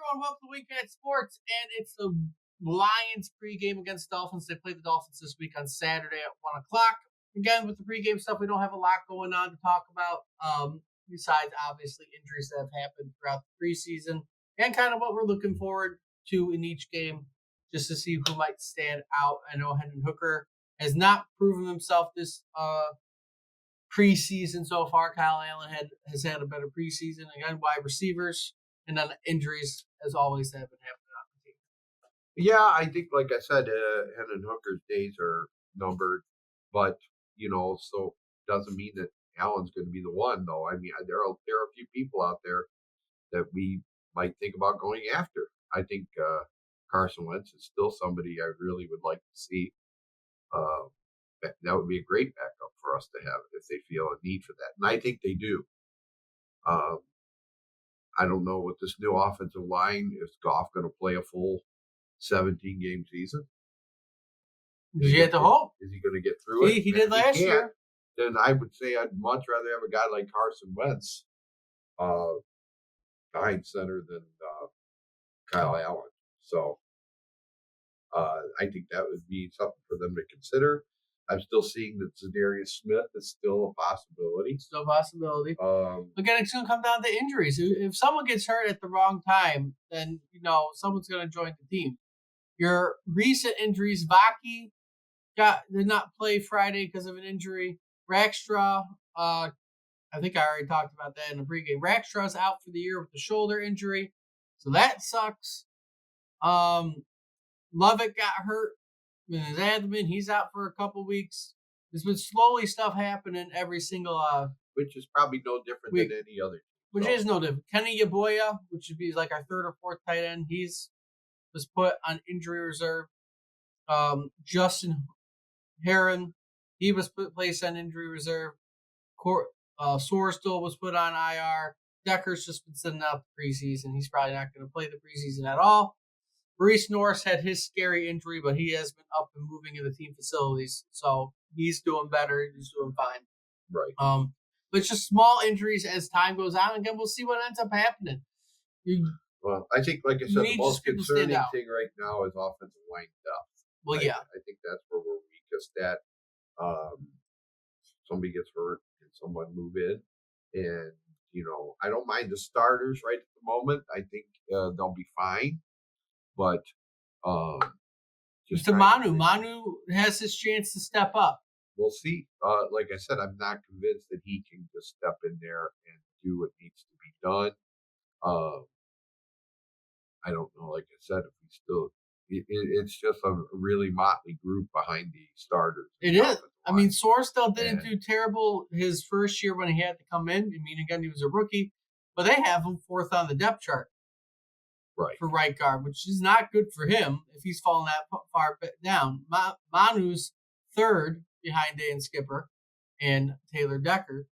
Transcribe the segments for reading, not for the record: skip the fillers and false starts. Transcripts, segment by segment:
everyone. Welcome to Weekend Sports, and it's the Lions pregame against Dolphins. They play the Dolphins this week on Saturday at 1 o'clock. Again, with the pregame stuff, we don't have a lot going on to talk about, besides obviously injuries that have happened throughout the preseason and kind of what we're looking forward to in each game, just to see who might stand out. I know Hendon Hooker has not proven himself this preseason so far. Kyle Allen has had a better preseason. Again, wide receivers and then injuries, as always, have been happening on the team. Yeah, I think, like I said, Hendon Hooker's days are numbered, but so doesn't mean that Allen's going to be the one, though. I mean, there are a few people out there that we might think about going after. I think Carson Wentz is still somebody I really would like to see. That would be a great backup for us to have if they feel a need for that, and I think they do. I don't know with this new offensive line, is Goff going to play a full 17-game season? You have to hope. Is he going to get through it? He did last year. Then I would say I'd much rather have a guy like Carson Wentz behind center than Kyle Allen. So I think that would be something for them to consider. I'm still seeing that Zadarius Smith is still a possibility. Still a possibility. Again, it's going to come down to injuries. If someone gets hurt at the wrong time, then, someone's going to join the team. Your recent injuries, Vaki did not play Friday because of an injury. Rackstraw, I think I already talked about that in the pregame. Rackstraw's out for the year with a shoulder injury, so that sucks. Lovett got hurt in his abdomen. He's out for a couple weeks. There's been slowly stuff happening every single which is probably no different than any other. Which is no different. Kenny Yaboya, which would be like our third or fourth tight end, was put on injury reserve. Justin Heron, he was placed on injury reserve. Sorsdal was put on IR. Decker's just been sitting out the preseason. He's probably not going to play the preseason at all. Reese Norris had his scary injury, but he has been up and moving in the team facilities, so he's doing better. He's doing fine. Right. But it's just small injuries as time goes on. Again, we'll see what ends up happening. Well, I think, like I said, the most concerning thing right now is offensive line depth. Well, yeah. I think that's where we're weakest at. Somebody gets hurt and someone move in. And, I don't mind the starters right at the moment. I think they'll be fine. But just to Manu has his chance to step up. We'll see. Like I said, I'm not convinced that he can just step in there and do what needs to be done. I don't know. Like I said, if we still, it's just a really motley group behind the starters. It is. I mean, Sorsdal didn't do terrible his first year when he had to come in. I mean, again, he was a rookie, but they have him fourth on the depth chart. Right. For right guard, which is not good for him if he's falling that far down. Manu's third behind Dan Skipper and Taylor Decker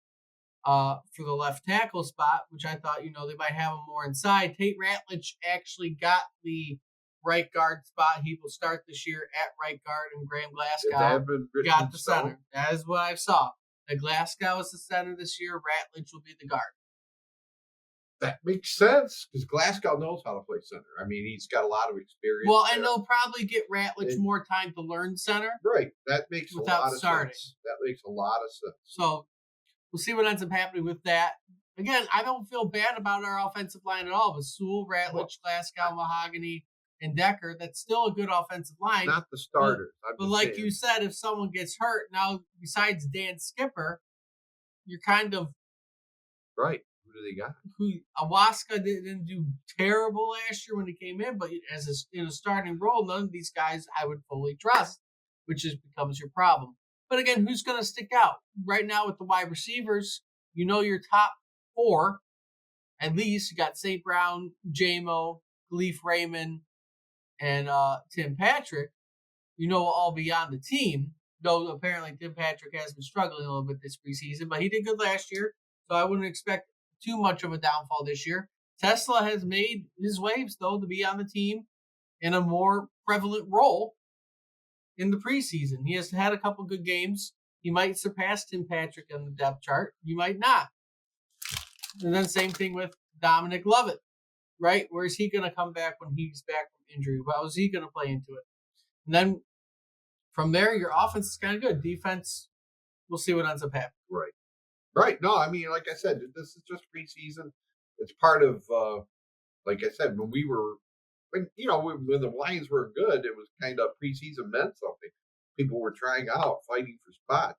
for the left tackle spot, which I thought, they might have him more inside. Tate Ratledge actually got the right guard spot. He will start this year at right guard, and Graham Glasgow got the center. That is what I saw. The Glasgow is the center this year. Ratledge will be the guard. That makes sense because Glasgow knows how to play center. I mean, he's got a lot of experience. Well, and they'll probably get Ratledge more time to learn center. Right. That makes a lot of sense. That makes a lot of sense. So we'll see what ends up happening with that. Again, I don't feel bad about our offensive line at all. With Sewell, Ratledge, Glasgow, Mahogany, and Decker, that's still a good offensive line. Not the starters. But like you said, if someone gets hurt, now besides Dan Skipper, you're kind of right. Who do they got? Awaska didn't do terrible last year when he came in, but in a starting role, none of these guys I would fully trust, which becomes your problem. But again, who's going to stick out? Right now with the wide receivers, your top four, at least. You got St. Brown, J-Mo, Khalif Raymond, and Tim Patrick, will all be on the team, though apparently Tim Patrick has been struggling a little bit this preseason, but he did good last year, so I wouldn't expect too much of a downfall this year. Tesla has made his waves, though, to be on the team in a more prevalent role in the preseason. He has had a couple good games. He might surpass Tim Patrick on the depth chart. He might not. And then same thing with Dominic Lovett. right? Where is he going to come back when he's back from injury? How is he going to play into it? And then from there, your offense is kind of good. Defense, we'll see what ends up happening. Right. Right. No, I mean, like I said, this is just preseason. It's part of, like I said, when the Lions were good, it was kind of preseason meant something. People were trying out, fighting for spots.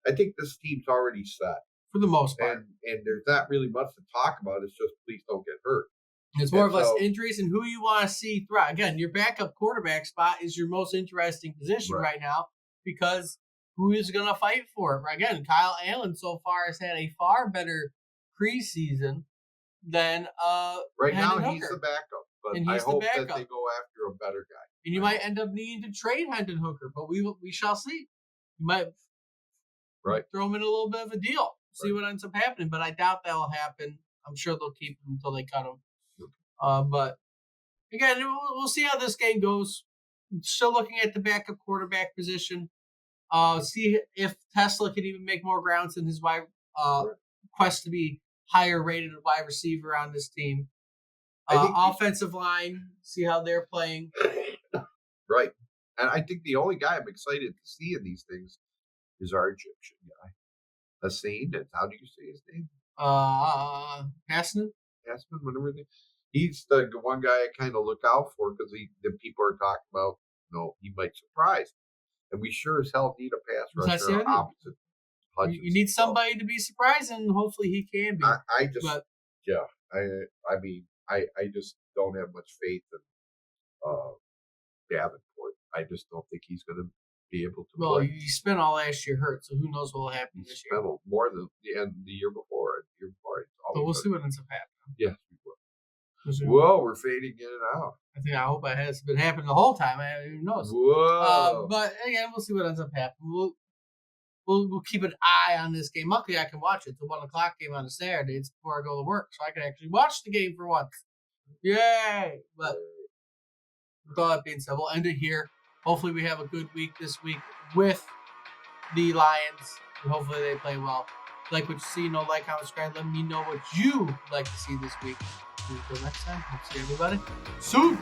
I think this team's already set for the most part, and there's not really much to talk about. It's just please don't get hurt. It's more of less injuries and who you want to see throughout. Again, your backup quarterback spot is your most interesting position right now because who is going to fight for it? Again, Kyle Allen so far has had a far better preseason than right Hendon now. Hooker. He's the backup, but and I hope that they go after a better guy. And you might end up needing to trade Hendon Hooker, but we shall see. You might throw him in a little bit of a deal, see what ends up happening. But I doubt that will happen. I'm sure they'll keep him until they cut him. But again, we'll see how this game goes. Still looking at the backup quarterback position. See if Tesla can even make more grounds in his quest to be higher rated wide receiver on this team. Offensive line, see how they're playing. Right. And I think the only guy I'm excited to see in these things is our Egyptian guy. Hassan, how do you say his name? Hassan, whatever. He's the one guy I kind of look out for because the people are talking about, he might surprise. And we sure as hell need a pass rusher opposite Hutchinson. You need somebody to be surprising, and hopefully he can be. I just don't have much faith in Davenport. I just don't think he's going to be able to play. Well, you spent all last year hurt, so who knows what will happen this year. More than the year before. But we'll see what ends up happening. Yes, we will. Whoa, we're fading in and out. I hope it has been happening the whole time. Who knows? Whoa. But again, we'll see what ends up happening. We'll keep an eye on this game. Luckily, I can watch it. It's a 1:00 game on a Saturday. It's before I go to work, so I can actually watch the game for once. Yay! But with all that being said, we'll end it here. Hopefully, we have a good week this week with the Lions. And hopefully, they play well. Like what you see, like, comment, subscribe. Let me know what you like to see this week. Until next time, hope to see everybody soon.